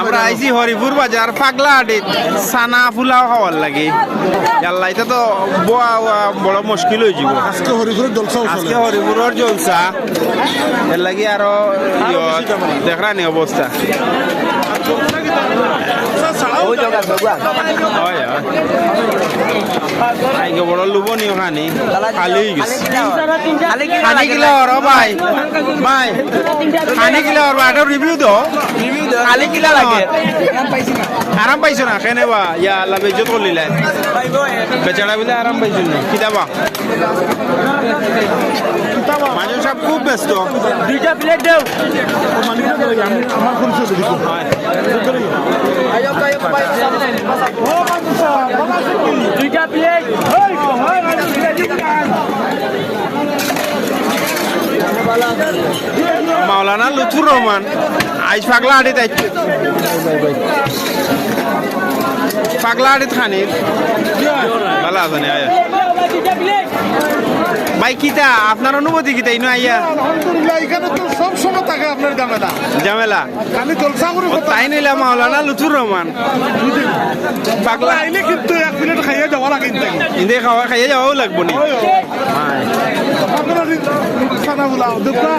আমরা আইছি হরিপুর বাজার পাগলা হাটিত সানা ফুলাও খাওয়ার লাগে আল্লাহ এটা তো বড় মুশকিল হয়ে যাব আজকে হরিপুরের জলসা আজকে হরিপুরের জলসা এর লাগি আরো দেখরানি অবস্থা বড় লুবনীয় খানি খালি হয়ে গেছে খানি কিলা ওর ভাই ভাই খানি কিলা ওর ভাই রিভিউ দো খালি কিলা লাগে আরাম পাইছো না কেনে বা ইয়া আল্লাহ বেজত করলিলাই বেচারা বিলে আরাম পাইছো না কিতাবা মানুষ সব খুব ব্যস্ত দুইটা প্লেট দেও আমার পরিচয় দেখো দুইটা প্লেট মাওলানা লুৎফুর রহমান আইজ পাগলা হাটিত আইছে পাগলা হাটিত খানির ভালো আছেন ভাই কিতা আপনার অনুভূতি কিতা ইনো আইয়া আলহামদুলিল্লাহ এখানে তো সব সময় থাকে আপনার ঝামেলা ঝামেলা খালি জলসা করে তাই নিলাম মাওলানা লুৎফুর রহমান পাগলা আইলে কিন্তু এক প্লেট খাইয়ে যাওয়া লাগে ইন্দে খাওয়া খাইয়ে যাওয়াও লাগবো নি আপনার সানা বলা দেখবা